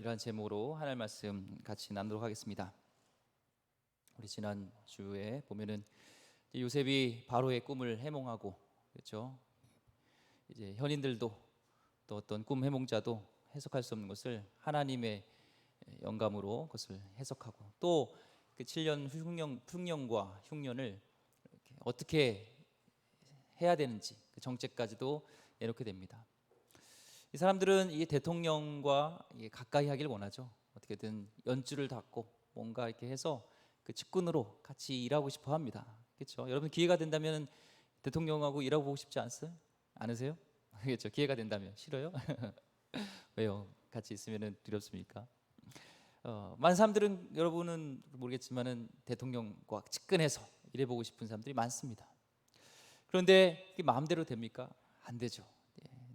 이러한 제목으로 하나님 말씀 같이 나누도록 하겠습니다. 우리 지난 주에 보면은 요셉이 바로의 꿈을 해몽하고, 그렇죠? 이제 현인들도 또 어떤 꿈 해몽자도 해석할 수 없는 것을 하나님의 영감으로 그것을 해석하고, 또 그 7년 풍년과 흉년을 어떻게 해야 되는지 그 정책까지도 내놓게 됩니다. 이 사람들은 이 대통령과 가까이 하길 원하죠. 어떻게든 연줄을 닫고 뭔가 이렇게 해서 그 직군으로 같이 일하고 싶어 합니다. 그렇죠? 여러분 기회가 된다면 대통령하고 일하고 보고 싶지 않으세요? 그렇죠? 기회가 된다면. 싫어요? 왜요? 같이 있으면 두렵습니까? 많은 사람들은, 여러분은 모르겠지만은 대통령과 측근해서 일해보고 싶은 사람들이 많습니다. 그런데 그게 마음대로 됩니까? 안 되죠.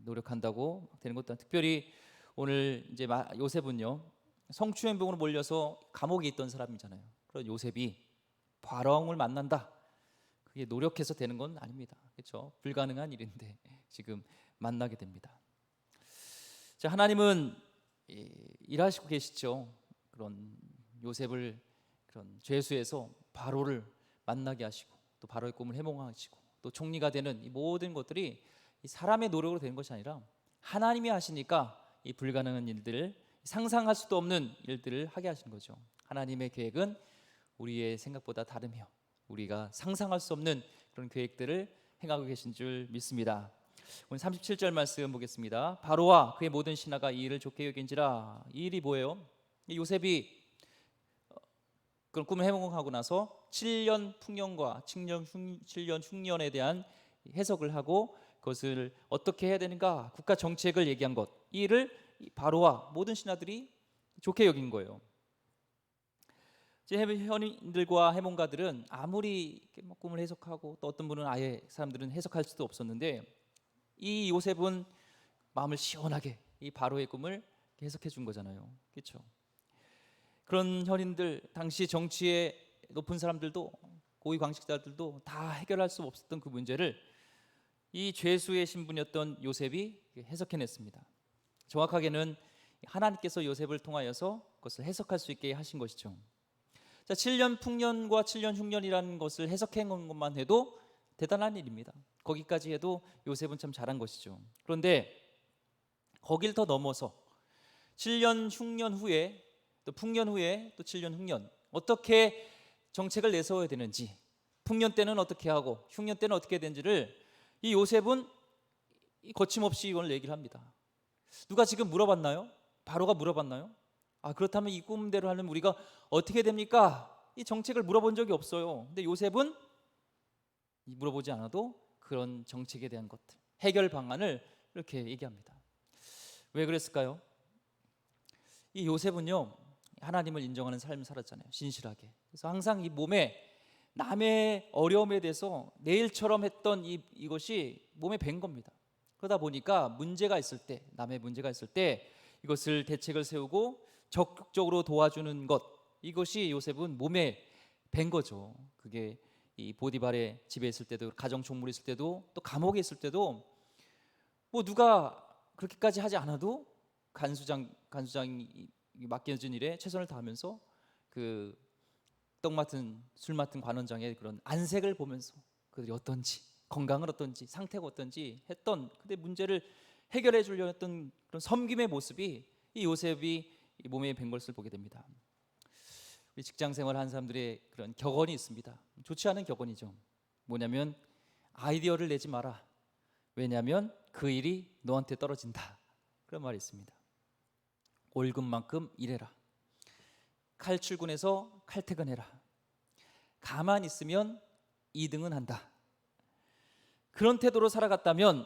노력한다고 되는 것도, 특별히 오늘 이제 요셉은요, 성추행범으로 몰려서 감옥에 있던 사람이잖아요. 그런 요셉이 바로왕을 만난다, 그게 노력해서 되는 건 아닙니다. 그렇죠? 불가능한 일인데 지금 만나게 됩니다. 자, 하나님은 일하시고 계시죠. 그런 요셉을 그런 죄수에서 바로를 만나게 하시고, 또 바로의 꿈을 해몽하시고, 또 총리가 되는 이 모든 것들이 이 사람의 노력으로 되는 것이 아니라 하나님이 하시니까 이 불가능한 일들을, 상상할 수도 없는 일들을 하게 하신 거죠. 하나님의 계획은 우리의 생각보다 다르며 우리가 상상할 수 없는 그런 계획들을 행하고 계신 줄 믿습니다. 오늘 37절 말씀 보겠습니다. 바로와 그의 모든 신하가 이 일을 좋게 여긴지라. 이 일이 뭐예요? 요셉이 그런 꿈을 해몽하고 나서 7년 풍년과 7년 흉년에 대한 해석을 하고 그것을 어떻게 해야 되는가, 국가 정책을 얘기한 것, 이 일을 바로와 모든 신하들이 좋게 여긴 거예요. 현인들과 해몽가들은 아무리 꿈을 해석하고, 또 어떤 분은 아예 사람들은 해석할 수도 없었는데, 이 요셉은 마음을 시원하게 이 바로의 꿈을 해석해 준 거잖아요. 그렇죠? 그런 현인들, 당시 정치의 높은 사람들도, 고위 관직자들도 다 해결할 수 없었던 그 문제를 이 죄수의 신분이었던 요셉이 해석해냈습니다. 정확하게는 하나님께서 요셉을 통하여서 그것을 해석할 수 있게 하신 것이죠. 자, 7년 풍년과 7년 흉년이라는 것을 해석한 것만 해도 대단한 일입니다. 거기까지 해도 요셉은 참 잘한 것이죠. 그런데 거길 더 넘어서 7년 흉년 후에, 또 풍년 후에 또 7년 흉년, 어떻게 정책을 내세워야 되는지, 풍년 때는 어떻게 하고 흉년 때는 어떻게 되는지를 이 요셉은 거침없이 이걸 얘기를 합니다. 누가 지금 물어봤나요? 바로가 물어봤나요? 그렇다면 이 꿈대로 하면 우리가 어떻게 됩니까? 이 정책을 물어본 적이 없어요. 근데 요셉은 물어보지 않아도 그런 정책에 대한 것들, 해결 방안을 이렇게 얘기합니다. 왜 그랬을까요? 이 요셉은요, 하나님을 인정하는 삶을 살았잖아요. 신실하게. 그래서 항상 이 몸에, 남의 어려움에 대해서 내일처럼 했던 이것이 몸에 밴 겁니다. 그러다 보니까 문제가 있을 때, 남의 문제가 있을 때 이것을 대책을 세우고 적극적으로 도와주는 것, 이것이 요셉은 몸에 밴 거죠. 그게 이 보디발의 집에 있을 때도, 가정 총무에 있을 때도, 또 감옥에 있을 때도, 뭐 누가 그렇게까지 하지 않아도 간수장이 맡겨진 일에 최선을 다하면서 그 술 맡은 관원장의 그런 안색을 보면서 그들이 어떤지, 건강은 어떤지, 상태가 어떤지 했던, 근데 문제를 해결해 주려 했던 그런 섬김의 모습이 이 요셉이 이 몸에 밴 것을 보게 됩니다. 우리 직장 생활한 사람들의 그런 격언이 있습니다. 좋지 않은 격언이죠. 뭐냐면 아이디어를 내지 마라. 왜냐하면 그 일이 너한테 떨어진다. 그런 말이 있습니다. 월급만큼 일해라. 칼출근해서 칼퇴근해라. 가만히 있으면 2등은 한다. 그런 태도로 살아갔다면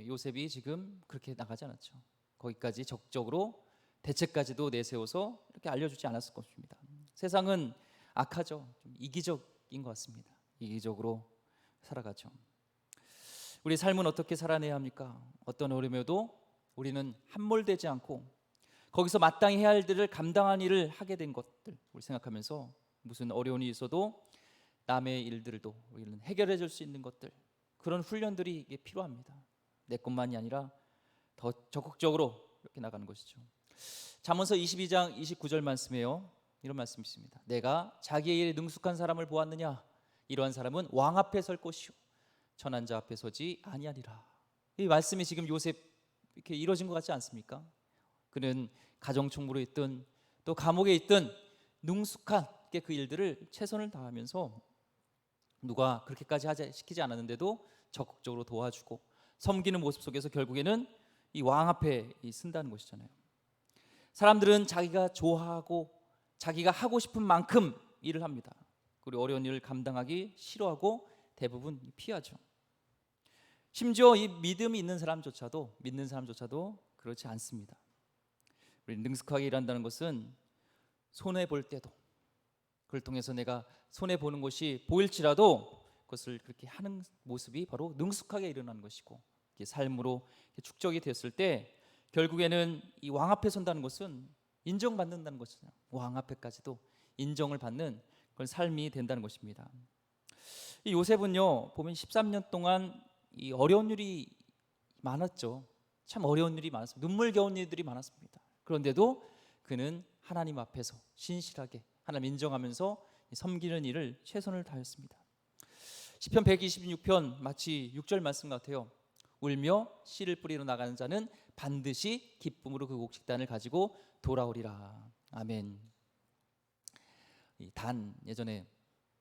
요셉이 지금 그렇게 나가지 않았죠. 거기까지 적극적으로 대책까지도 내세워서 이렇게 알려주지 않았을 것입니다. 세상은 악하죠. 좀 이기적인 것 같습니다. 이기적으로 살아가죠. 우리 삶은 어떻게 살아내야 합니까? 어떤 어려움에도 우리는 함몰되지 않고 거기서 마땅히 해야 할 일을 감당한 일을 하게 된 것들 우리 생각하면서, 무슨 어려움이 있어도 남의 일들도 우리는 해결해 줄 수 있는 것들, 그런 훈련들이 이게 필요합니다. 내 것만이 아니라 더 적극적으로 이렇게 나가는 것이죠. 잠언서 22장 29절 말씀이에요. 이런 말씀이 있습니다. 내가 자기의 일에 능숙한 사람을 보았느냐? 이러한 사람은 왕 앞에 설 것이요 천한 자 앞에 서지 아니하리라. 이 말씀이 지금 요셉 이렇게 이루어진 것 같지 않습니까? 그는 가정총무로 있든 또 감옥에 있든 능숙하게 그 일들을 최선을 다하면서 누가 그렇게까지 시키지 않았는데도 적극적으로 도와주고 섬기는 모습 속에서 결국에는 이 왕 앞에 쓴다는 것이잖아요. 사람들은 자기가 좋아하고 자기가 하고 싶은 만큼 일을 합니다. 그리고 어려운 일을 감당하기 싫어하고 대부분 피하죠. 심지어 이 믿음이 있는 사람조차도 믿는 사람조차도 그렇지 않습니다. 우리 능숙하게 일한다는 것은 손해 볼 때도 그걸 통해서 내가 손해 보는 것이 보일지라도 그것을 그렇게 하는 모습이 바로 능숙하게 일어나는 것이고 삶으로 축적이 됐을 때 결국에는 이 왕 앞에 선다는 것은 인정받는다는 것이죠. 왕 앞에까지도 인정을 받는 그런 삶이 된다는 것입니다. 이 요셉은요 보면 13년 동안 이 어려운 일이 많았죠. 참 어려운 일이 많았습니다. 눈물겨운 일들이 많았습니다. 그런데도 그는 하나님 앞에서 신실하게 하나님 인정하면서 섬기는 일을 최선을 다했습니다. 시편 126편 마치 6절 말씀 같아요. 울며 씨를 뿌리러 나가는 자는 반드시 기쁨으로 그 곡식단을 가지고 돌아오리라. 아멘. 이 단 예전에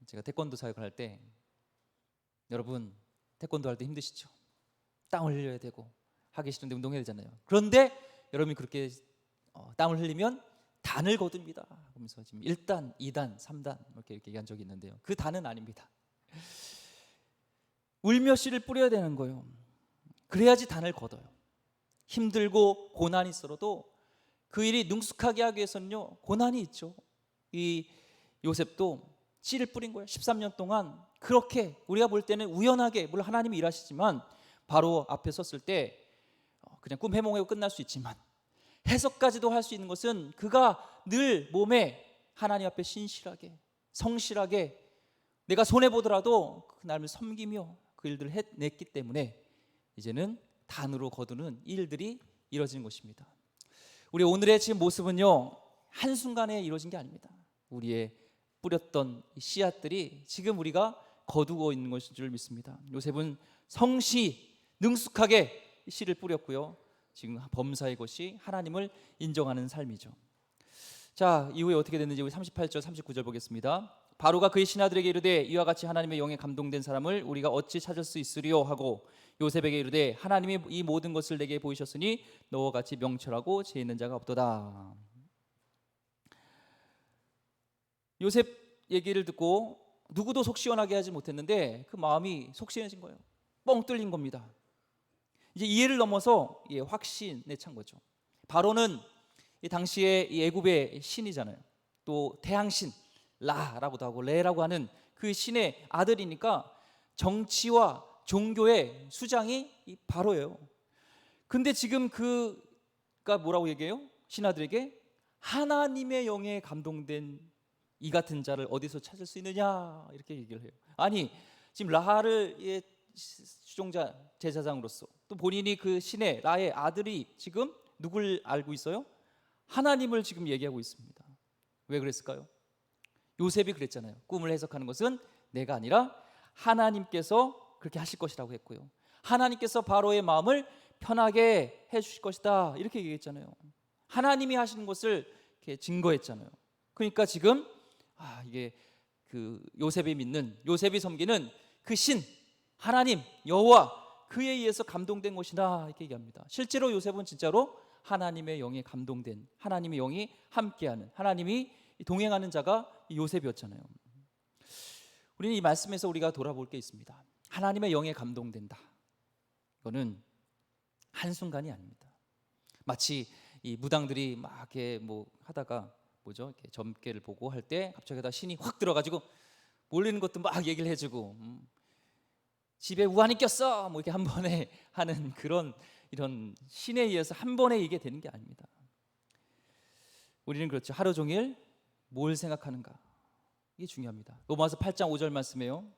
제가 태권도 사역을 할 때 여러분 태권도 할 때 힘드시죠? 땀을 흘려야 되고 하기 싫은데 운동해야 되잖아요. 그런데 여러분이 그렇게 땀을 흘리면 단을 거둡니다. 그러면서 지금 1단, 2단, 3단 이렇게 얘기한 적이 있는데요. 그 단은 아닙니다. 울며 씨를 뿌려야 되는 거예요. 그래야지 단을 거둬요. 힘들고 고난이 있어도 그 일이 능숙하게 하기 위해서는요 고난이 있죠. 이 요셉도 씨를 뿌린 거예요. 13년 동안 그렇게 우리가 볼 때는 우연하게 물론 하나님이 일하시지만 바로 앞에 섰을 때 그냥 꿈 해몽하고 끝날 수 있지만 해석까지도 할 수 있는 것은 그가 늘 몸에 하나님 앞에 신실하게 성실하게 내가 손해보더라도 그 나름을 섬기며 그 일들을 해냈기 때문에 이제는 단으로 거두는 일들이 이루어지는 것입니다. 우리 오늘의 지금 모습은요 한순간에 이루어진 게 아닙니다. 우리의 뿌렸던 씨앗들이 지금 우리가 거두고 있는 것인 줄 믿습니다. 요셉은 성시 능숙하게 씨를 뿌렸고요. 지금 범사의 것이 하나님을 인정하는 삶이죠. 자, 이후에 어떻게 됐는지 우리 38절 39절 보겠습니다. 바로가 그의 신하들에게 이르되 이와 같이 하나님의 영에 감동된 사람을 우리가 어찌 찾을 수 있으리요 하고 요셉에게 이르되 하나님이 이 모든 것을 내게 보이셨으니 너와 같이 명철하고 지혜 있는 자가 없도다. 요셉 얘기를 듣고 누구도 속 시원하게 하지 못했는데 그 마음이 속 시원해진 거예요. 뻥 뚫린 겁니다. 이제 이해를 넘어서 확신에 찬 거죠. 바로는 이 당시에 이 애굽의 신이잖아요. 또 태양신 라라고도 하고 레라고 하는 그 신의 아들이니까 정치와 종교의 수장이 이 바로예요. 근데 지금 그가 뭐라고 얘기해요? 신하들에게 하나님의 영에 감동된 이 같은 자를 어디서 찾을 수 있느냐 이렇게 얘기를 해요. 아니 지금 라를 수종자 제사장으로서 또 본인이 그 신의 라의 아들이 지금 누굴 알고 있어요? 하나님을 지금 얘기하고 있습니다. 왜 그랬을까요? 요셉이 그랬잖아요. 꿈을 해석하는 것은 내가 아니라 하나님께서 그렇게 하실 것이라고 했고요. 하나님께서 바로의 마음을 편하게 해주실 것이다 이렇게 얘기했잖아요. 하나님이 하시는 것을 이렇게 증거했잖아요. 그러니까 지금 이게 그 요셉이 믿는 요셉이 섬기는 그 신 하나님 여호와 그에 의해서 감동된 것이다 이렇게 얘기합니다. 실제로 요셉은 진짜로 하나님의 영에 감동된 하나님의 영이 함께하는 하나님이 동행하는 자가 요셉이었잖아요. 우리는 이 말씀에서 우리가 돌아볼 게 있습니다. 하나님의 영에 감동된다. 이거는 한순간이 아닙니다. 마치 이 무당들이 막 이렇게 하다가 이렇게 점괘를 보고 할 때 갑자기 다 신이 확 들어가지고 몰리는 것도 막 얘기를 해주고 집에 우환이 꼈어 이렇게 한 번에 하는 이런 신에 의해서 한 번에 이게 되는 게 아닙니다. 우리는 그렇죠. 하루 종일 뭘 생각하는가 이게 중요합니다. 로마서 8장 5절 말씀이에요.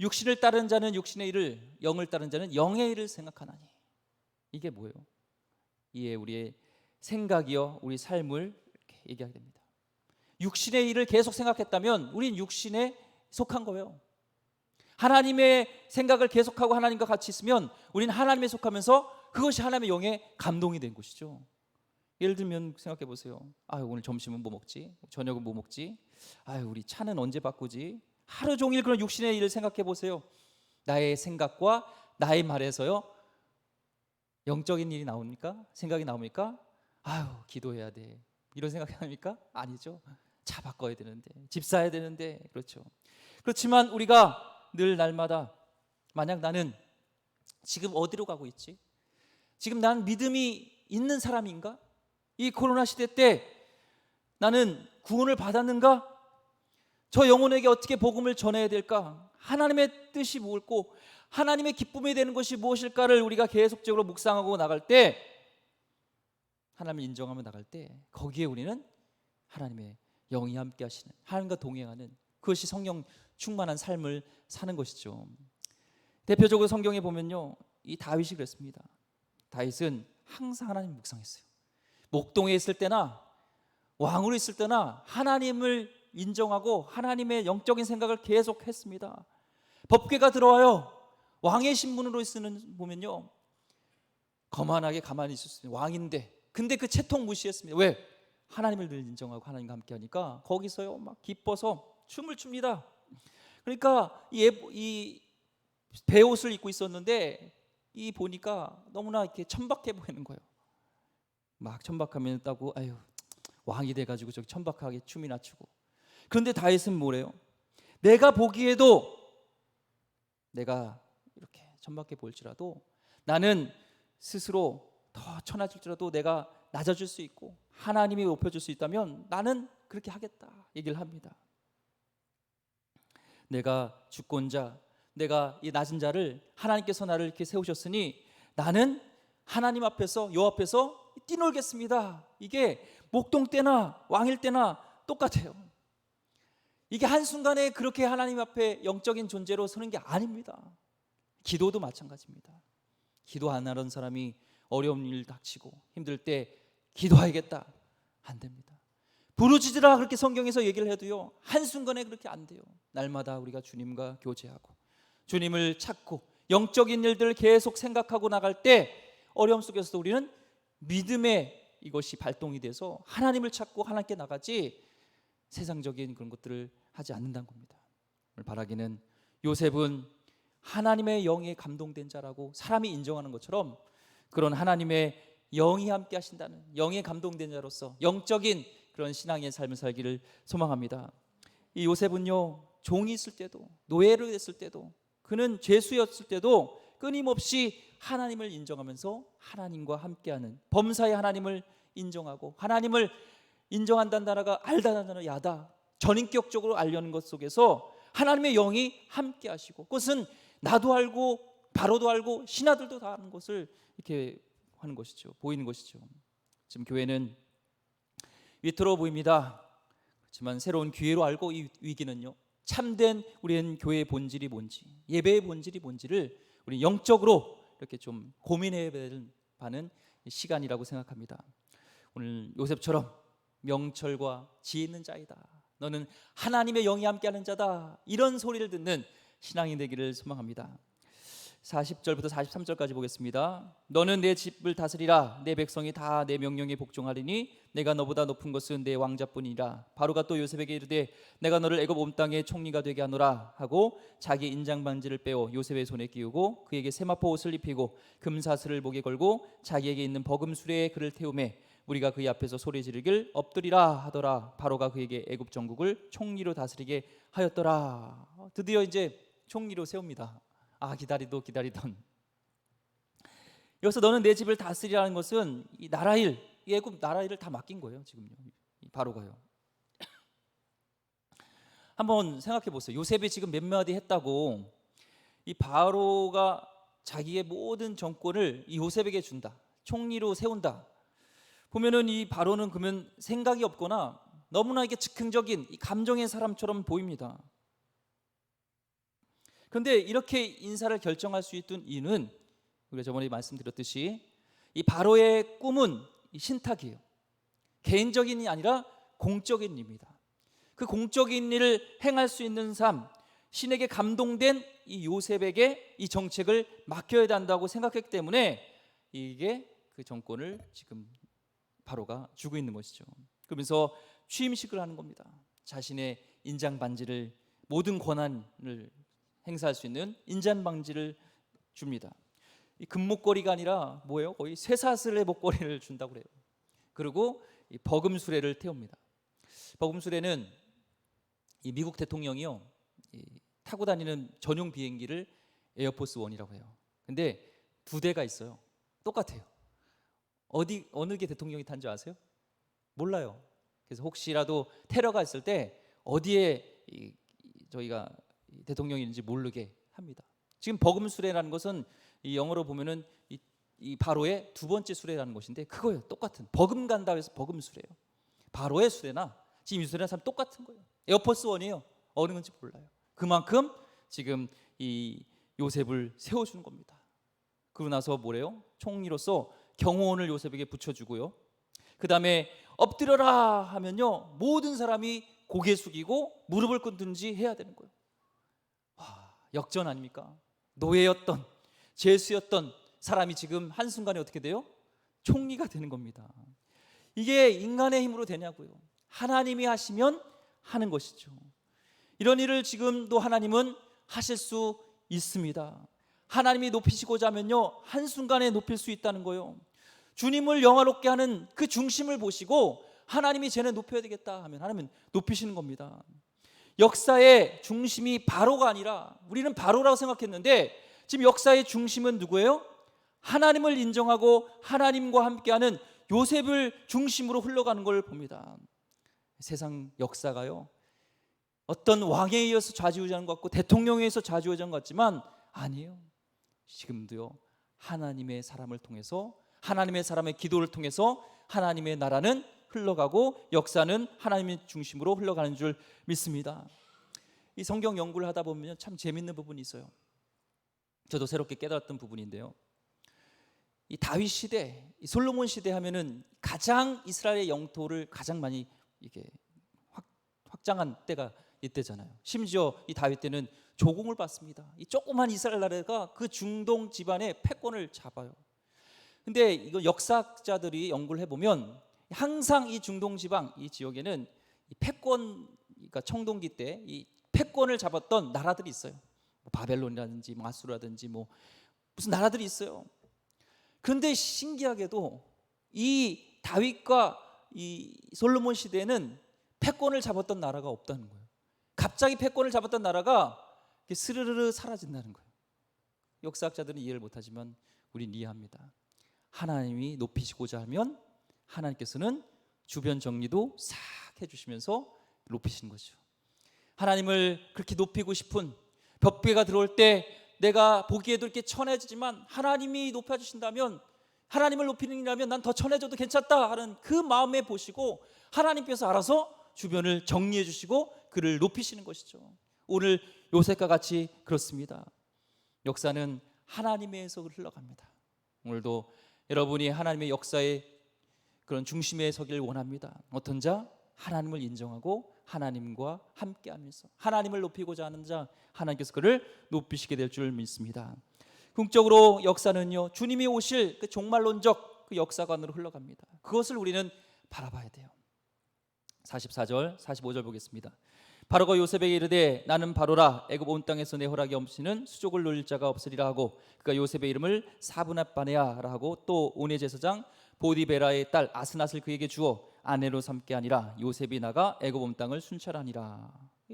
육신을 따르는 자는 육신의 일을 영을 따르는 자는 영의 일을 생각하나니. 이게 뭐예요? 이게 우리의 생각이요 우리 삶을 이렇게 얘기하게 됩니다. 육신의 일을 계속 생각했다면 우린 육신에 속한 거예요. 하나님의 생각을 계속하고 하나님과 같이 있으면 우리는 하나님에 속하면서 그것이 하나님의 영의 감동이 된 것이죠. 예를 들면 생각해 보세요. 오늘 점심은 뭐 먹지? 저녁은 뭐 먹지? 우리 차는 언제 바꾸지? 하루 종일 그런 육신의 일을 생각해 보세요. 나의 생각과 나의 말에서요 영적인 일이 나옵니까? 생각이 나옵니까? 기도해야 돼, 이런 생각이 납니까? 아니죠. 차 바꿔야 되는데, 집 사야 되는데. 그렇죠. 그렇지만 우리가 늘 날마다 만약 나는 지금 어디로 가고 있지? 지금 난 믿음이 있는 사람인가? 이 코로나 시대 때 나는 구원을 받았는가? 저 영혼에게 어떻게 복음을 전해야 될까? 하나님의 뜻이 무엇고 하나님의 기쁨이 되는 것이 무엇일까를 우리가 계속적으로 묵상하고 나갈 때, 하나님을 인정하며 나갈 때, 거기에 우리는 하나님의 영이 함께 하시는, 하나님과 동행하는, 그것이 성령 충만한 삶을 사는 것이죠. 대표적으로 성경에 보면요, 이 다윗이 그랬습니다. 다윗은 항상 하나님을 묵상했어요. 목동에 있을 때나 왕으로 있을 때나 하나님을 인정하고 하나님의 영적인 생각을 계속 했습니다. 법궤가 들어와요. 왕의 신분으로 쓰는 보면요, 거만하게 가만히 있을 수 있는 왕인데, 근데 그 채통 무시했습니다. 왜? 하나님을 늘 인정하고 하나님과 함께 하니까 거기서요 막 기뻐서 춤을 춥니다. 그러니까 이 베옷을 입고 있었는데 이 보니까 너무나 이렇게 천박해 보이는 거예요. 막 천박하면 따고 왕이 돼가지고 저기 천박하게 춤이나 추고. 그런데 다윗은 뭐래요? 내가 보기에도, 내가 이렇게 천박해 보일지라도 나는 스스로 더 천해질지라도 내가 낮아질 수 있고 하나님이 높여줄 수 있다면 나는 그렇게 하겠다 얘기를 합니다. 내가 주권자, 내가 이 낮은 자를 하나님께서 나를 이렇게 세우셨으니 나는 하나님 앞에서, 요 앞에서 뛰놀겠습니다. 이게 목동 때나 왕일 때나 똑같아요. 이게 한순간에 그렇게 하나님 앞에 영적인 존재로 서는 게 아닙니다. 기도도 마찬가지입니다. 기도 안 하는 사람이 어려운 일 닥치고 힘들 때 기도해야겠다, 안 됩니다. 부르짖으라 그렇게 성경에서 얘기를 해도요 한순간에 그렇게 안 돼요. 날마다 우리가 주님과 교제하고 주님을 찾고 영적인 일들을 계속 생각하고 나갈 때 어려움 속에서도 우리는 믿음의 이것이 발동이 돼서 하나님을 찾고 하나님께 나가지 세상적인 그런 것들을 하지 않는다는 겁니다. 오늘 바라기는 요셉은 하나님의 영에 감동된 자라고 사람이 인정하는 것처럼 그런 하나님의 영이 함께 하신다는, 영에 감동된 자로서 영적인 그런 신앙의 삶을 살기를 소망합니다. 이 요셉은요 종이 있을 때도, 노예로 됐을 때도, 그는 죄수였을 때도 끊임없이 하나님을 인정하면서 하나님과 함께하는, 범사의 하나님을 인정하고 하나님을 인정한다는 단어가 알다는 단어 야다, 전인격적으로 알려는 것 속에서 하나님의 영이 함께 하시고, 그것은 나도 알고 바로도 알고 신하들도 다 아는 것을 이렇게 하는 것이죠. 보이는 것이죠. 지금 교회는 위태로워 보입니다. 그렇지만 새로운 기회로 알고 이 위기는요 참된 우리는 교회의 본질이 뭔지, 예배의 본질이 뭔지를 우리 영적으로 이렇게 좀 고민해야 하는 시간이라고 생각합니다. 오늘 요셉처럼 명철과 지혜 있는 자이다, 너는 하나님의 영이 함께하는 자다, 이런 소리를 듣는 신앙이 되기를 소망합니다. 40절부터 43절까지 보겠습니다. 너는 내 집을 다스리라, 내 백성이 다 내 명령에 복종하리니 내가 너보다 높은 것은 내 왕자뿐이라. 바로가 또 요셉에게 이르되 내가 너를 애굽 온 땅의 총리가 되게 하노라 하고 자기 인장 반지를 빼어 요셉의 손에 끼우고 그에게 세마포 옷을 입히고 금사슬을 목에 걸고 자기에게 있는 버금수레에 그를 태우매 우리가 그의 앞에서 소리 지르길 엎드리라 하더라. 바로가 그에게 애굽 전국을 총리로 다스리게 하였더라. 드디어 이제 총리로 세웁니다. 기다리던. 여기서 너는 내 집을 다스리라는 것은 이 나라 일, 이 애굽 나라 일을 다 맡긴 거예요. 지금요, 이 바로가요. 한번 생각해 보세요. 요셉이 지금 몇 마디 했다고 이 바로가 자기의 모든 정권을 이 요셉에게 준다, 총리로 세운다. 보면은 이 바로는 그러면 생각이 없거나 너무나 이게 즉흥적인 이 감정의 사람처럼 보입니다. 그런데 이렇게 인사를 결정할 수 있던 이유는 우리가 저번에 말씀드렸듯이 이 바로의 꿈은 신탁이에요. 개인적인 일이 아니라 공적인 일입니다. 그 공적인 일을 행할 수 있는 삶, 신에게 감동된 이 요셉에게 이 정책을 맡겨야 한다고 생각했기 때문에 이게 그 정권을 지금 바로가 주고 있는 것이죠. 그러면서 취임식을 하는 겁니다. 자신의 인장 반지를, 모든 권한을 행사할 수 있는 인장 반지를 줍니다. 이 금목걸이가 아니라 뭐예요? 거의 쇠사슬의 목걸이를 준다고 그래요. 그리고 이 버금 수레를 태웁니다. 버금 수레는 이 미국 대통령이요, 타고 다니는 전용 비행기를 에어포스 원이라고 해요. 근데 2대가 있어요. 똑같아요. 어느 게 대통령이 탄지 아세요? 몰라요. 그래서 혹시라도 테러가 있을 때 어디에 저희가 대통령이 있는지 모르게 합니다. 지금 버금 수레라는 것은 이 영어로 보면은 이 바로의 2번째 수레라는 것인데 그거예요. 똑같은, 버금 간다 해서 버금 수레예요. 바로의 수레나 지금 이 수레랑 참 똑같은 거예요. 에어포스 원이에요. 어느 건지 몰라요. 그만큼 지금 이 요셉을 세워주는 겁니다. 그러고 나서 뭐래요? 총리로서 경호원을 요셉에게 붙여주고요. 그 다음에 엎드려라 하면요, 모든 사람이 고개 숙이고 무릎을 꿇든지 해야 되는 거예요. 와, 역전 아닙니까? 노예였던, 죄수였던 사람이 지금 한순간에 어떻게 돼요? 총리가 되는 겁니다. 이게 인간의 힘으로 되냐고요. 하나님이 하시면 하는 것이죠. 이런 일을 지금도 하나님은 하실 수 있습니다. 하나님이 높이시고자 하면요, 한순간에 높일 수 있다는 거예요. 주님을 영화롭게 하는 그 중심을 보시고 하나님이 쟤는 높여야 되겠다 하면 하나님은 높이시는 겁니다. 역사의 중심이 바로가 아니라, 우리는 바로라고 생각했는데 지금 역사의 중심은 누구예요? 하나님을 인정하고 하나님과 함께하는 요셉을 중심으로 흘러가는 걸 봅니다. 세상 역사가요, 어떤 왕에 의해서 좌지우지하는 것 같고 대통령에 의해서 좌지우지하는 것 같지만 아니에요. 지금도요, 하나님의 사람을 통해서, 하나님의 사람의 기도를 통해서 하나님의 나라는 흘러가고 역사는 하나님의 중심으로 흘러가는 줄 믿습니다. 이 성경 연구를 하다 보면 참 재밌는 부분이 있어요. 저도 새롭게 깨달았던 부분인데요, 이 다윗 시대, 이 솔로몬 시대 하면은 가장 이스라엘의 영토를 가장 많이 이게 확장한 때가 이때잖아요. 심지어 이 다윗 때는 조공을 받습니다. 이 조그만 이스라엘 나라가 그 중동 지반의 패권을 잡아요. 근데 이거 역사학자들이 연구를 해보면 항상 이 중동 지방, 이 지역에는 이 패권, 그러니까 청동기 때 이 패권을 잡았던 나라들이 있어요. 뭐 바벨론이라든지 아수르라든지 뭐 무슨 나라들이 있어요. 그런데 신기하게도 이 다윗과 이 솔로몬 시대에는 패권을 잡았던 나라가 없다는 거예요. 갑자기 패권을 잡았던 나라가 스르르르 사라진다는 거예요. 역사학자들은 이해를 못하지만 우린 이해합니다. 하나님이 높이시고자 하면 하나님께서는 주변 정리도 싹 해주시면서 높이시는 거죠. 하나님을 그렇게 높이고 싶은, 벽비가 들어올 때 내가 보기에도 이렇게 천해지지만 하나님이 높여주신다면, 하나님을 높이는 일이라면 난 더 천해져도 괜찮다 하는 그 마음에 보시고 하나님께서 알아서 주변을 정리해 주시고 그를 높이시는 것이죠. 오늘 요셉과 같이 그렇습니다. 역사는 하나님에서 흘러갑니다. 오늘도 여러분이 하나님의 역사의 그런 중심에 서길 원합니다. 어떤 자? 하나님을 인정하고 하나님과 함께하면서 하나님을 높이고자 하는 자, 하나님께서 그를 높이시게 될 줄 믿습니다. 궁극적으로 역사는요, 주님이 오실 그 종말론적 그 역사관으로 흘러갑니다. 그것을 우리는 바라봐야 돼요. 44절, 45절 보겠습니다. 바로가 요셉에게 이르되 나는 바로라, 애굽 온 땅에서 내 허락이 없이는 수족을 놀릴 자가 없으리라 하고, 그가 요셉의 이름을 사브낫 바네아라 하고, 또 온의 제사장 보디베라의 딸 아스낫을 그에게 주어 아내로 삼게 하니라. 요셉이 나가 애굽 온 땅을 순찰하니라.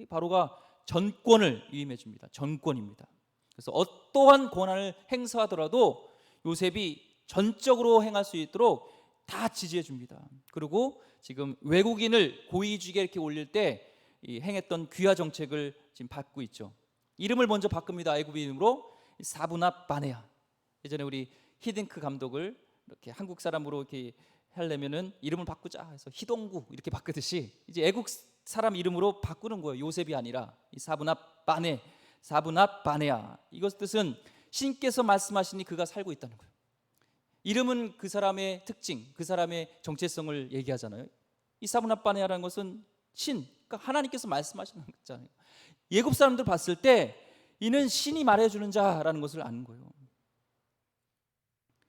바로가 전권을 위임해 줍니다. 전권입니다. 그래서 어떠한 권한을 행사하더라도 요셉이 전적으로 행할 수 있도록 다 지지해 줍니다. 그리고 지금 외국인을 고위직에 이렇게 올릴 때 행했던 귀화 정책을 지금 받고 있죠. 이름을 먼저 바꿉니다. 애굽 이름으로 사브낫 바네아. 예전에 우리 히딩크 감독을 이렇게 한국 사람으로 이렇게 하려면은 이름을 바꾸자 해서 희동구 이렇게 바꾸듯이 이제 애국 사람 이름으로 바꾸는 거예요. 요셉이 아니라 이 사브낫 바네, 사브낫 바네아. 이것 뜻은 신께서 말씀하시니 그가 살고 있다는 거예요. 이름은 그 사람의 특징, 그 사람의 정체성을 얘기하잖아요. 이 사브나빠네아라는 것은 신, 그러니까 하나님께서 말씀하시는 거잖아요. 예굽 사람들 봤을 때 이는 신이 말해주는 자라는 것을 아는 거예요.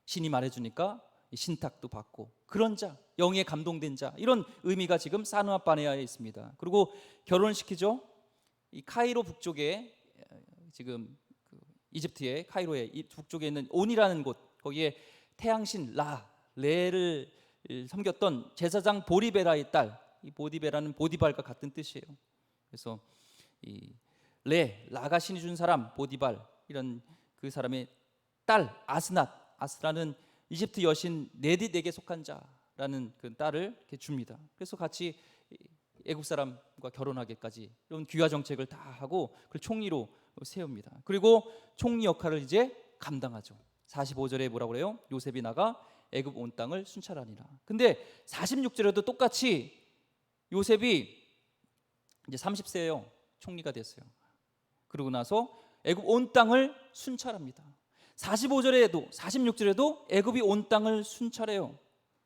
신이 말해주니까 신탁도 받고 그런 자, 영에 감동된 자, 이런 의미가 지금 사누아빠네아에 있습니다. 그리고 결혼을 시키죠. 이 카이로 북쪽에, 지금 그 이집트의 카이로의 이 북쪽에 있는 온이라는 곳, 거기에 태양신 레를 섬겼던 제사장 보디베라의 딸, 이 보디베라는 보디발과 같은 뜻이에요. 그래서 이 라가 신이 준 사람 보디발, 이런 그 사람의 딸 아스라는 이집트 여신 네딧에게 속한 자라는 그 딸을 이렇게 줍니다. 그래서 같이 애국 사람과 결혼하기까지 이런 귀화 정책을 다 하고 그걸 총리로 세웁니다. 그리고 총리 역할을 이제 감당하죠. 45절에 뭐라고 그래요? 요셉이 나가 애굽 온 땅을 순찰하니라. 근데 46절에도 똑같이 요셉이 이제 30세예요. 총리가 됐어요. 그러고 나서 애굽 온 땅을 순찰합니다. 45절에도 46절에도 애굽이 온 땅을 순찰해요.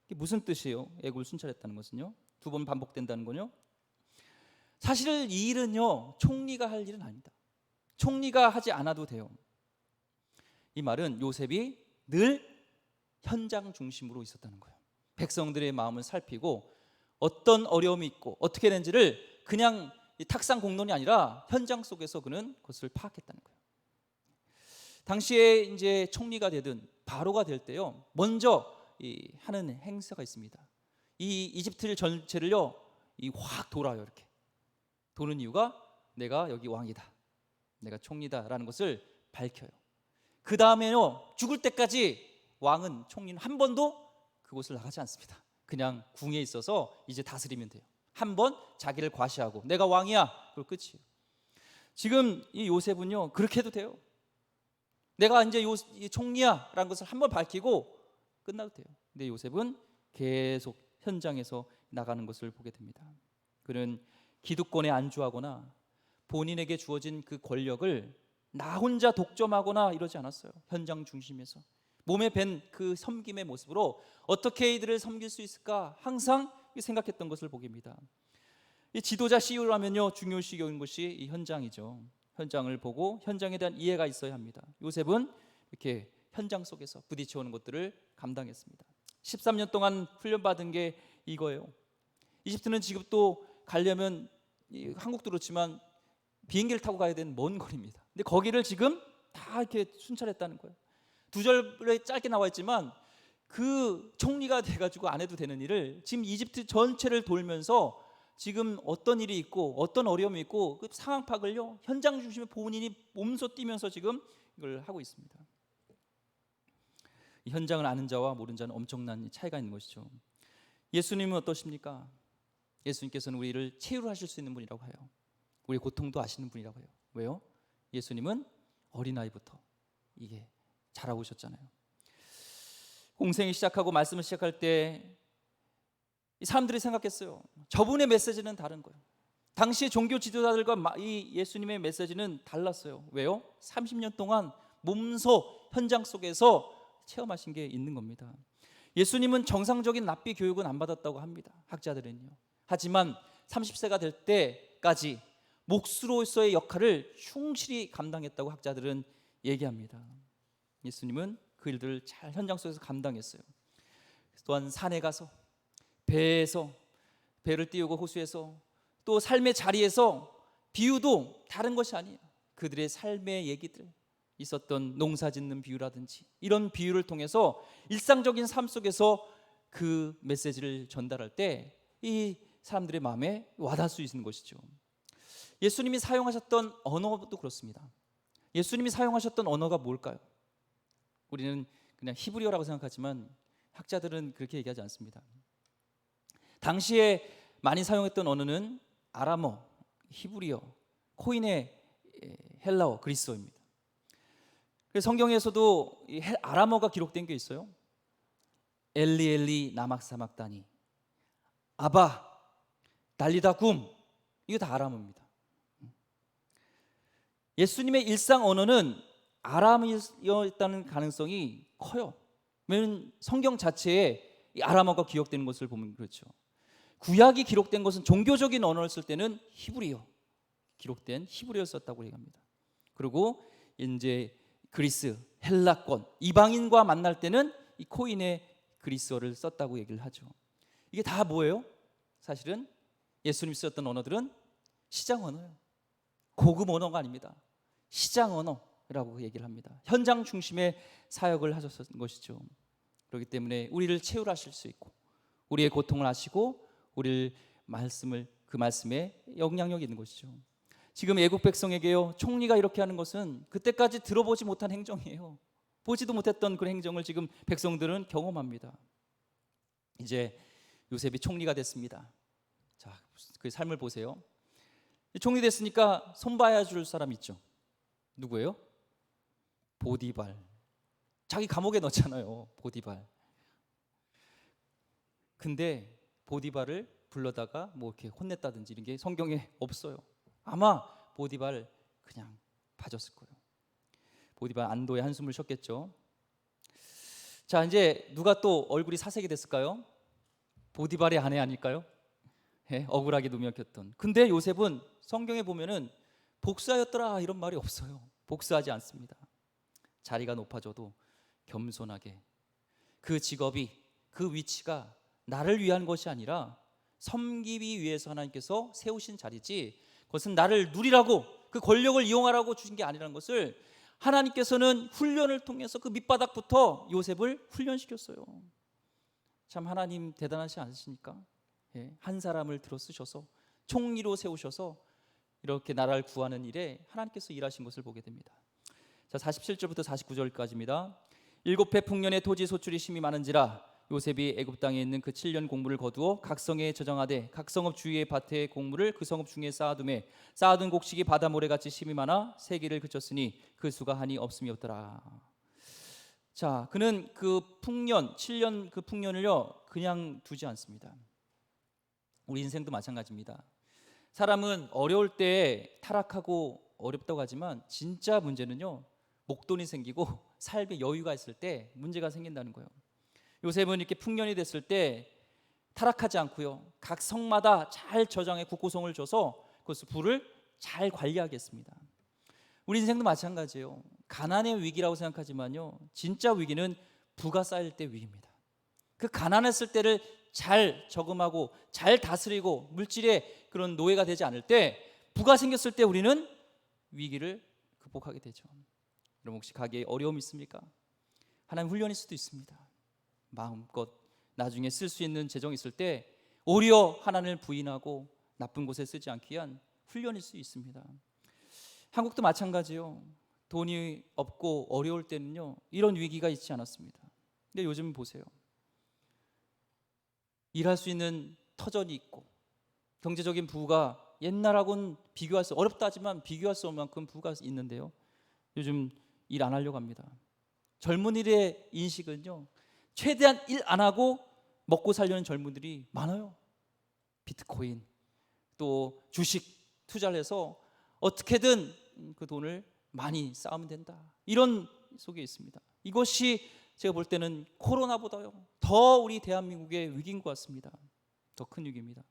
이게 무슨 뜻이에요? 애굽을 순찰했다는 것은요, 두 번 반복된다는 거요. 사실 이 일은요, 총리가 할 일은 아닙니다. 총리가 하지 않아도 돼요. 이 말은 요셉이 늘 현장 중심으로 있었다는 거예요. 백성들의 마음을 살피고 어떤 어려움이 있고 어떻게 되는지를 그냥 탁상 공론이 아니라 현장 속에서 그는 그것을 파악했다는 거예요. 당시에 이제 총리가 되든 바로가 될 때요, 먼저 하는 행사가 있습니다. 이 이집트 전체를요, 확 돌아요. 이렇게 도는 이유가 내가 여기 왕이다, 내가 총리다라는 것을 밝혀요. 그 다음에요, 죽을 때까지 왕은, 총리는 한 번도 그곳을 나가지 않습니다. 그냥 궁에 있어서 이제 다스리면 돼요. 한 번 자기를 과시하고 내가 왕이야, 그걸 끝이에요. 지금 이 요셉은요, 그렇게 해도 돼요. 내가 이제 총리야 라는 것을 한 번 밝히고 끝나도 돼요. 근데 요셉은 계속 현장에서 나가는 것을 보게 됩니다. 그는 기득권에 안주하거나 본인에게 주어진 그 권력을 나 혼자 독점하거나 이러지 않았어요. 현장 중심에서 몸에 밴 그 섬김의 모습으로 어떻게 이들을 섬길 수 있을까 항상 생각했던 것을 보게 됩니다. 이 지도자 CEO라면요, 중요시 여기는 것이 이 현장이죠. 현장을 보고 현장에 대한 이해가 있어야 합니다. 요셉은 이렇게 현장 속에서 부딪혀오는 것들을 감당했습니다. 13년 동안 훈련받은 게 이거예요. 이집트는 지금 또 가려면 한국도 그렇지만 비행기를 타고 가야 되는 먼 거리입니다. 근데 거기를 지금 다 이렇게 순찰했다는 거예요. 두 절에 짧게 나와 있지만 그 총리가 돼가지고 안 해도 되는 일을 지금 이집트 전체를 돌면서 지금 어떤 일이 있고 어떤 어려움이 있고 그 상황 파악을요, 현장 중심에 본인이 몸소 뛰면서 지금 이걸 하고 있습니다. 이 현장을 아는 자와 모르는 자는 엄청난 차이가 있는 것이죠. 예수님은 어떠십니까? 예수님께서는 우리를 치유하실 수 있는 분이라고 해요. 우리 고통도 아시는 분이라고 해요. 왜요? 예수님은 어린아이부터 이게 자라오셨잖아요. 공생이 시작하고 말씀을 시작할 때 이 사람들이 생각했어요. 저분의 메시지는 다른 거예요. 당시 종교 지도자들과 이 예수님의 메시지는 달랐어요. 왜요? 30년 동안 몸소 현장 속에서 체험하신 게 있는 겁니다. 예수님은 정상적인 납비 교육은 안 받았다고 합니다. 학자들은요. 하지만 30세가 될 때까지 목수로서의 역할을 충실히 감당했다고 학자들은 얘기합니다. 예수님은 그 일들을 잘 현장 속에서 감당했어요. 또한 산에 가서 배에서 배를 띄우고 호수에서 또 삶의 자리에서 비유도 다른 것이 아니에요. 그들의 삶의 얘기들, 있었던 농사 짓는 비유라든지 이런 비유를 통해서 일상적인 삶 속에서 그 메시지를 전달할 때 이 사람들의 마음에 와닿을 수 있는 것이죠. 예수님이 사용하셨던 언어도 그렇습니다. 예수님이 사용하셨던 언어가 뭘까요? 우리는 그냥 히브리어라고 생각하지만 학자들은 그렇게 얘기하지 않습니다. 당시에 많이 사용했던 언어는 아람어, 히브리어, 코인의 헬라어, 그리스어입니다. 그래서 성경에서도 아람어가 기록된 게 있어요. 엘리 엘리 나막사막다니, 아바 달리다 굼, 이거 다 아람어입니다. 예수님의 일상 언어는 아람어였다는 가능성이 커요. 왜냐하면 성경 자체에 이 아람어가 기억되는 것을 보면 그렇죠. 구약이 기록된 것은 종교적인 언어를 쓸 때는 히브리어, 기록된 히브리어 썼다고 얘기합니다. 그리고 이제 그리스, 헬라권, 이방인과 만날 때는 이 코인의 그리스어를 썼다고 얘기를 하죠. 이게 다 뭐예요? 사실은 예수님이 쓰였던 언어들은 시장 언어예요. 고급 언어가 아닙니다. 시장 언어라고 얘기를 합니다. 현장 중심의 사역을 하셨던 것이죠. 그렇기 때문에 우리를 채울하실 수 있고 우리의 고통을 아시고 우리를 그 말씀에 영향력이 있는 것이죠. 지금 애국 백성에게요, 총리가 이렇게 하는 것은 그때까지 들어보지 못한 행정이에요. 보지도 못했던 그런 행정을 지금 백성들은 경험합니다. 이제 요셉이 총리가 됐습니다. 자, 그 삶을 보세요. 총리 됐으니까 손봐야 줄 사람 있죠. 누구예요? 보디발. 자기 감옥에 넣잖아요, 보디발. 근데 보디발을 불러다가 뭐 이렇게 혼냈다든지 이런 게 성경에 없어요. 아마 보디발 그냥 봐줬을 거예요. 보디발 안도의 한숨을 쉬었겠죠. 자, 이제 누가 또 얼굴이 사색이 됐을까요? 보디발의 아내 아닐까요? 예, 억울하게 누명 꼈던. 근데 요셉은 성경에 보면은 복수하였더라 이런 말이 없어요. 복수하지 않습니다. 자리가 높아져도 겸손하게, 그 직업이, 그 위치가 나를 위한 것이 아니라 섬기기 위해서 하나님께서 세우신 자리지, 그것은 나를 누리라고, 그 권력을 이용하라고 주신 게 아니라는 것을 하나님께서는 훈련을 통해서 그 밑바닥부터 요셉을 훈련시켰어요. 참 하나님 대단하지 않으십니까? 예, 한 사람을 들어 쓰셔서 총리로 세우셔서 이렇게 나라를 구하는 일에 하나님께서 일하신 것을 보게 됩니다. 자, 47절부터 49절까지입니다. 7해 풍년의 토지 소출이 심히 많은지라 요셉이 애굽 땅에 있는 그 7년 공물을 거두어 각 성에 저장하되 각 성읍 주위의 밭의 곡물을 그 성읍 중에 쌓아두매 쌓아둔 곡식이 바다 모래같이 심이 많아 세기를 그쳤으니 그 수가 한이 없음이었더라. 자, 그는 그 풍년 7년 그 풍년을요 그냥 두지 않습니다. 우리 인생도 마찬가지입니다. 사람은 어려울 때 타락하고 어렵다고 하지만 진짜 문제는요 목돈이 생기고 삶에 여유가 있을 때 문제가 생긴다는 거예요. 요셉은 이렇게 풍년이 됐을 때 타락하지 않고요 각 성마다 잘 저장해 국고성을 줘서 그것을 부를 잘 관리하겠습니다. 우리 인생도 마찬가지예요. 가난의 위기라고 생각하지만요 진짜 위기는 부가 쌓일 때 위기입니다. 그 가난했을 때를 잘 저금하고 잘 다스리고 물질의 그런 노예가 되지 않을 때, 부가 생겼을 때 우리는 위기를 극복하게 되죠. 여러분 혹시 가게에 어려움이 있습니까? 하나님 훈련일 수도 있습니다. 마음껏 나중에 쓸 수 있는 재정이 있을 때 오히려 하나님을 부인하고 나쁜 곳에 쓰지 않기 위한 훈련일 수 있습니다. 한국도 마찬가지요. 돈이 없고 어려울 때는요 이런 위기가 있지 않았습니다. 근데 요즘 보세요. 일할 수 있는 터전이 있고 경제적인 부가 옛날하고는 비교할 수 어렵다 하지만 비교할 수 없는 만큼 부가 있는데요 요즘 일 안 하려고 합니다. 젊은이의 인식은요 최대한 일 안 하고 먹고 살려는 젊은들이 많아요. 비트코인 또 주식 투자를 해서 어떻게든 그 돈을 많이 쌓으면 된다 이런 속에 있습니다. 이것이 제가 볼 때는 코로나보다요 더 우리 대한민국의 위기인 것 같습니다. 더 큰 위기입니다.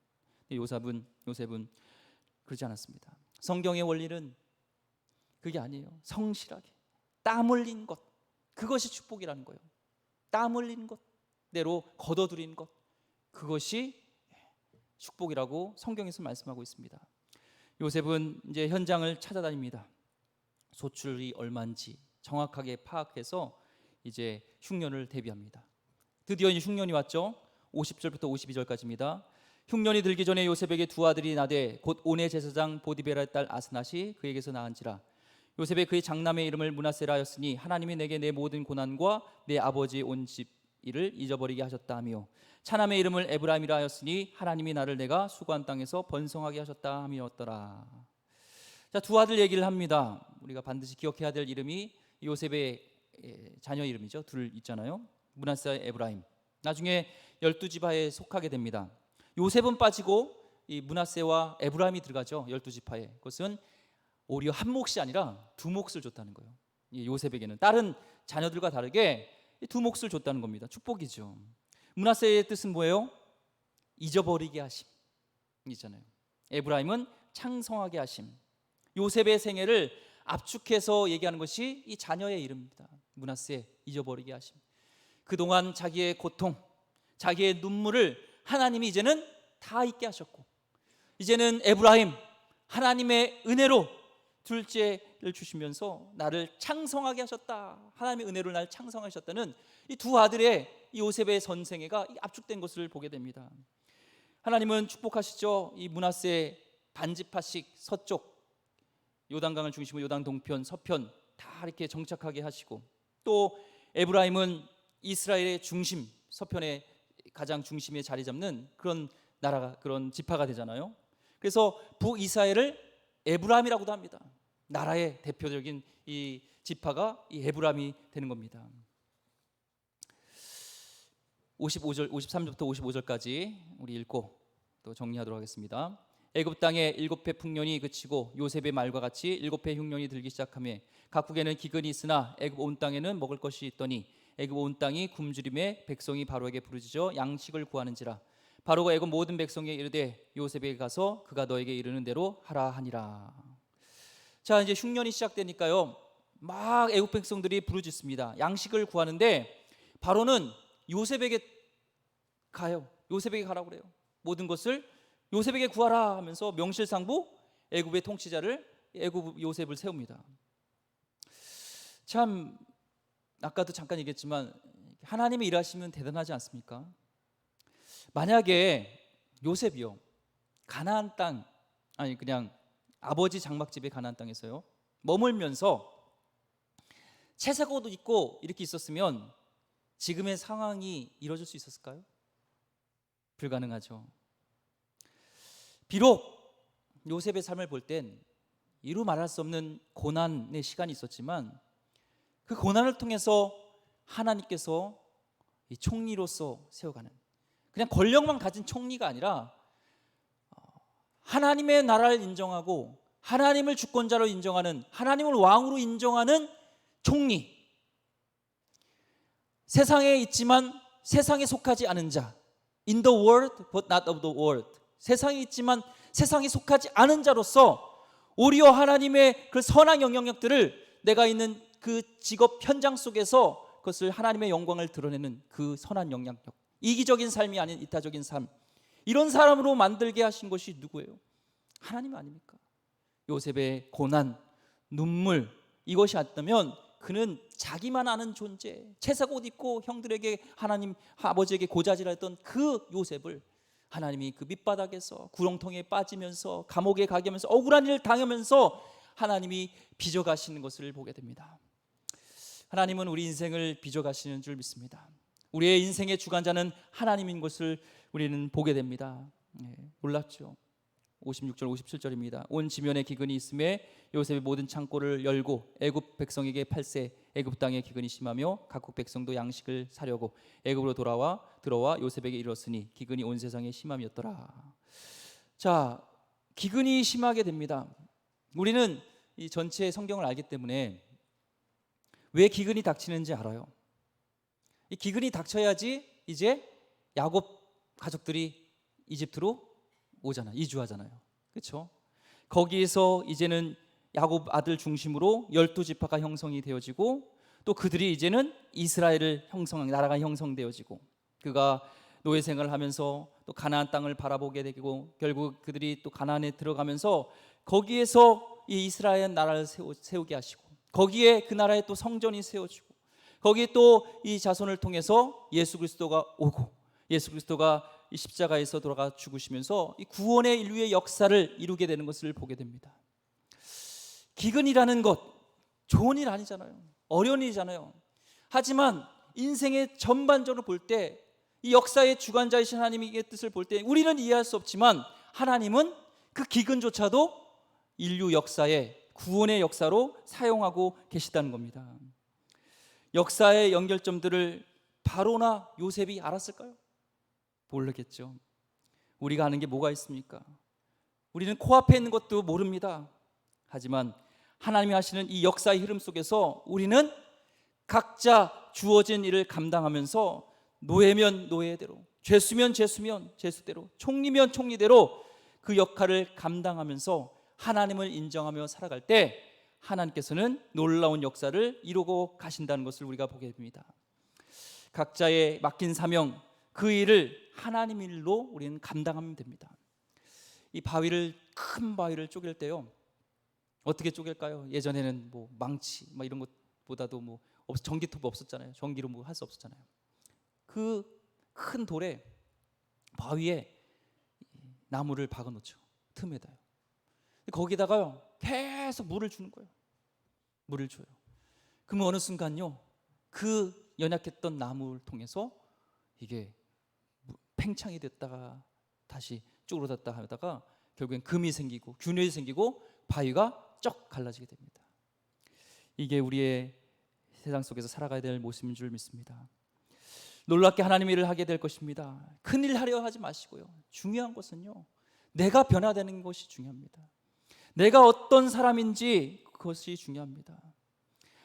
요셉은 그러지 않았습니다. 성경의 원리는 그게 아니에요. 성실하게 땀 흘린 것, 그것이 축복이라는 거예요. 땀 흘린 것대로 거둬들인 것, 그것이 축복이라고 성경에서 말씀하고 있습니다. 요셉은 이제 현장을 찾아다닙니다. 소출이 얼마인지 정확하게 파악해서 이제 흉년을 대비합니다. 드디어 이 흉년이 왔죠. 50절부터 52절까지입니다. 흉년이 들기 전에 요셉에게 두 아들이 나되 곧 온의 제사장 보디베라의 딸 아스낫이 그에게서 낳은지라. 요셉의 그의 장남의 이름을 므낫세라 하였으니 하나님이 내게 내 모든 고난과 내 아버지의 온 집 일을 잊어버리게 하셨다 하며 차남의 이름을 에브라임이라 하였으니 하나님이 나를 내가 수고한 땅에서 번성하게 하셨다 함이었더라. 자, 두 아들 얘기를 합니다. 우리가 반드시 기억해야 될 이름이 요셉의 자녀 이름이죠. 둘 있잖아요. 므낫세와 에브라임. 나중에 12지파에 속하게 됩니다. 요셉은 빠지고 이 므낫세와 에브라임이 들어가죠. 12지파에. 그것은 오히려 한 몫이 아니라 두 몫을 줬다는 거예요. 이 요셉에게는 다른 자녀들과 다르게 두 몫을 줬다는 겁니다. 축복이죠. 므낫세의 뜻은 뭐예요? 잊어버리게 하심 있잖아요. 에브라임은 창성하게 하심. 요셉의 생애를 압축해서 얘기하는 것이 이 자녀의 이름입니다. 므낫세, 잊어버리게 하심. 그동안 자기의 고통, 자기의 눈물을 하나님이 이제는 다 잊게 하셨고, 이제는 에브라임, 하나님의 은혜로 둘째를 주시면서 나를 창성하게 하셨다, 하나님의 은혜로 나를 창성하셨다는 이 두 아들의 이 요셉의 전생애가 압축된 것을 보게 됩니다. 하나님은 축복하시죠. 이 므낫세 반지파식 서쪽 요단강을 중심으로 요단 동편, 서편 다 이렇게 정착하게 하시고, 또 에브라임은 이스라엘의 중심, 서편의 가장 중심에 자리 잡는 그런 나라가, 그런 지파가 되잖아요. 그래서 북이스라엘을 에브라임이라고도 합니다. 나라의 대표적인 이 지파가 이 에브라임이 되는 겁니다. 55절, 53절부터 55절까지 우리 읽고 또 정리하도록 하겠습니다. 애굽 땅에 7해 풍년이 그치고 요셉의 말과 같이 7해 흉년이 들기 시작하며 각국에는 기근이 있으나 애굽 온 땅에는 먹을 것이 있더니 애굽 온 땅이 굶주림에 백성이 바로에게 부르짖어 양식을 구하는지라. 바로가 애굽 모든 백성에게 이르되 요셉에게 가서 그가 너에게 이르는 대로 하라 하니라. 자, 이제 흉년이 시작되니까요, 막 애굽 백성들이 부르짖습니다. 양식을 구하는데 바로는 요셉에게 가요. 요셉에게 가라고 그래요. 모든 것을 요셉에게 구하라 하면서 명실상부 애굽의 통치자를, 애굽 요셉을 세웁니다. 참, 아까도 잠깐 얘기했지만 하나님의 일하시면 대단하지 않습니까? 만약에 요셉이요, 가나안 땅, 아니 그냥 아버지 장막집의 가나안 땅에서요 머물면서 채색 옷도 입고 이렇게 있었으면 지금의 상황이 이루어질 수 있었을까요? 불가능하죠. 비록 요셉의 삶을 볼 땐 이루 말할 수 없는 고난의 시간이 있었지만 그 고난을 통해서 하나님께서 이 총리로서 세워가는, 그냥 권력만 가진 총리가 아니라 하나님의 나라를 인정하고 하나님을 주권자로 인정하는, 하나님을 왕으로 인정하는 총리, 세상에 있지만 세상에 속하지 않은 자, in the world but not of the world, 세상에 있지만 세상에 속하지 않은 자로서 오히려 하나님의 그 선한 영향력들을 내가 있는 그 직업 현장 속에서 그것을 하나님의 영광을 드러내는 그 선한 영향력, 이기적인 삶이 아닌 이타적인 삶, 이런 사람으로 만들게 하신 것이 누구예요? 하나님 아닙니까? 요셉의 고난, 눈물, 이것이 아니면 그는 자기만 아는 존재, 채색 옷 입고 형들에게, 하나님 아버지에게 고자질했던 그 요셉을 하나님이 그 밑바닥에서 구렁텅이에 빠지면서 감옥에 가게 하면서 억울한 일을 당하면서 하나님이 빚어가시는 것을 보게 됩니다. 하나님은 우리 인생을 빚어가시는 줄 믿습니다. 우리의 인생의 주관자는 하나님인 것을 우리는 보게 됩니다. 놀랍죠? 56절 57절입니다. 온 지면에 기근이 있음에 요셉의 모든 창고를 열고 애굽 백성에게 팔세. 애굽 땅에 기근이 심하며 각국 백성도 양식을 사려고 애굽으로 들어와 요셉에게 이르렀으니 기근이 온 세상에 심함이었더라. 자, 기근이 심하게 됩니다. 우리는 이 전체 성경을 알기 때문에 왜 기근이 닥치는지 알아요. 이 기근이 닥쳐야지 이제 야곱 가족들이 이집트로 오잖아, 이주하잖아요. 그렇죠? 거기에서 이제는 야곱 아들 중심으로 12지파가 형성이 되어지고, 또 그들이 이제는 이스라엘을 나라가 형성되어지고, 그가 노예 생활을 하면서 또 가나안 땅을 바라보게 되고, 결국 그들이 또 가나안에 들어가면서 거기에서 이 이스라엘 나라를 세우게 하시고, 거기에 그 나라에 또 성전이 세워지고, 거기에 또 이 자손을 통해서 예수 그리스도가 오고, 예수 그리스도가 이 십자가에서 돌아가 죽으시면서 이 구원의 인류의 역사를 이루게 되는 것을 보게 됩니다. 기근이라는 것 좋은 일 아니잖아요. 어려운 일이잖아요. 하지만 인생의 전반적으로 볼 때, 이 역사의 주관자이신 하나님의 뜻을 볼 때 우리는 이해할 수 없지만 하나님은 그 기근조차도 인류 역사의 구원의 역사로 사용하고 계시다는 겁니다. 역사의 연결점들을 바로나 요셉이 알았을까요? 모르겠죠. 우리가 아는 게 뭐가 있습니까? 우리는 코앞에 있는 것도 모릅니다. 하지만 하나님이 하시는 이 역사의 흐름 속에서 우리는 각자 주어진 일을 감당하면서 노예면 노예대로, 죄수면 죄수대로, 총리면 총리대로 그 역할을 감당하면서 하나님을 인정하며 살아갈 때 하나님께서는 놀라운 역사를 이루고 가신다는 것을 우리가 보게 됩니다. 각자의 맡긴 사명, 그 일을 하나님 일로 우리는 감당하면 됩니다. 이 큰 바위를 쪼갤 때요, 어떻게 쪼갤까요? 예전에는 뭐 망치 이런 것보다도 전기톱 없었잖아요. 전기로 할 수 없었잖아요. 그 큰 돌에, 바위에 나무를 박아 놓죠. 틈에다요. 거기다가요 계속 물을 주는 거예요. 물을 줘요. 그러면 어느 순간요, 그 연약했던 나무를 통해서 이게 팽창이 됐다가 다시 쪼그러졌다 하다가 결국엔 금이 생기고 균열이 생기고 바위가 쩍 갈라지게 됩니다. 이게 우리의 세상 속에서 살아가야 될 모습인 줄 믿습니다. 놀랍게 하나님 일을 하게 될 것입니다. 큰일 하려 하지 마시고요, 중요한 것은요, 내가 변화되는 것이 중요합니다. 내가 어떤 사람인지 그것이 중요합니다.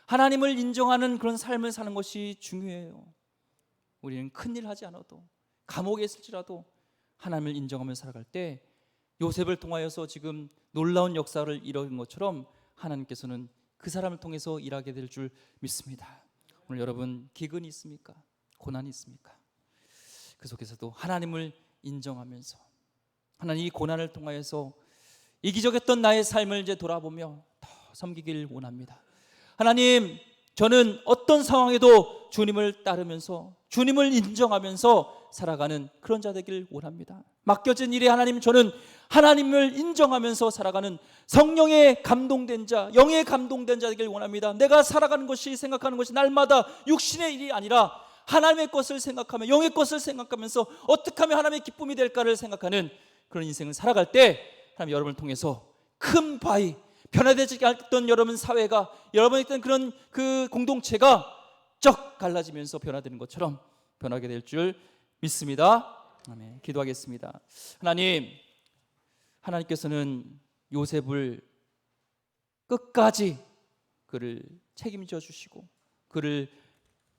하나님을 인정하는 그런 삶을 사는 것이 중요해요. 우리는 큰일 하지 않아도, 감옥에 있을지라도 하나님을 인정하며 살아갈 때 요셉을 통하여서 지금 놀라운 역사를 이룬 것처럼 하나님께서는 그 사람을 통해서 일하게 될 줄 믿습니다. 오늘 여러분 기근이 있습니까? 고난이 있습니까? 그 속에서도 하나님을 인정하면서 하나님 이 고난을 통하여서 이기적했던 나의 삶을 이제 돌아보며 더 섬기길 원합니다. 하나님, 저는 어떤 상황에도 주님을 따르면서 주님을 인정하면서 살아가는 그런 자 되길 원합니다. 맡겨진 일에 하나님, 저는 하나님을 인정하면서 살아가는 성령의 감동된 자, 영의 감동된 자 되길 원합니다. 내가 살아가는 것이, 생각하는 것이 날마다 육신의 일이 아니라 하나님의 것을 생각하며 영의 것을 생각하면서 어떻게 하면 하나님의 기쁨이 될까를 생각하는 그런 인생을 살아갈 때 하나님, 여러분을 통해서 큰 바위, 변화되지 않았던 여러분 사회가, 여러분이 있던 그런 그 공동체가 쩍 갈라지면서 변화되는 것처럼 변하게 될 줄 믿습니다. 아멘. 기도하겠습니다. 하나님께서는 요셉을 끝까지 그를 책임져 주시고 그를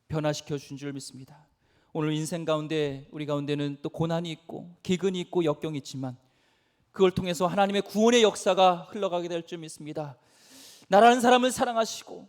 변화시켜 준 줄 믿습니다. 오늘 인생 가운데, 우리 가운데는 또 고난이 있고 기근이 있고 역경이 있지만 그걸 통해서 하나님의 구원의 역사가 흘러가게 될 줄 믿습니다. 나라는 사람을 사랑하시고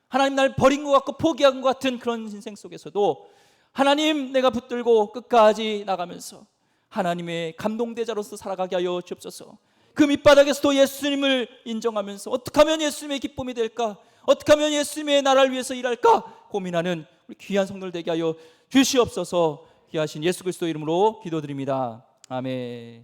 하나님 날 버린 것 같고 포기한 것 같은 그런 인생 속에서도 하나님, 내가 붙들고 끝까지 나가면서 하나님의 감동대자로서 살아가게 하여 주옵소서. 그 밑바닥에서도 예수님을 인정하면서 어떻게 하면 예수님의 기쁨이 될까, 어떻게 하면 예수님의 나라를 위해서 일할까 고민하는 우리 귀한 성도들 되게 하여 주시옵소서. 귀하신 예수 그리스도 이름으로 기도드립니다. 아멘.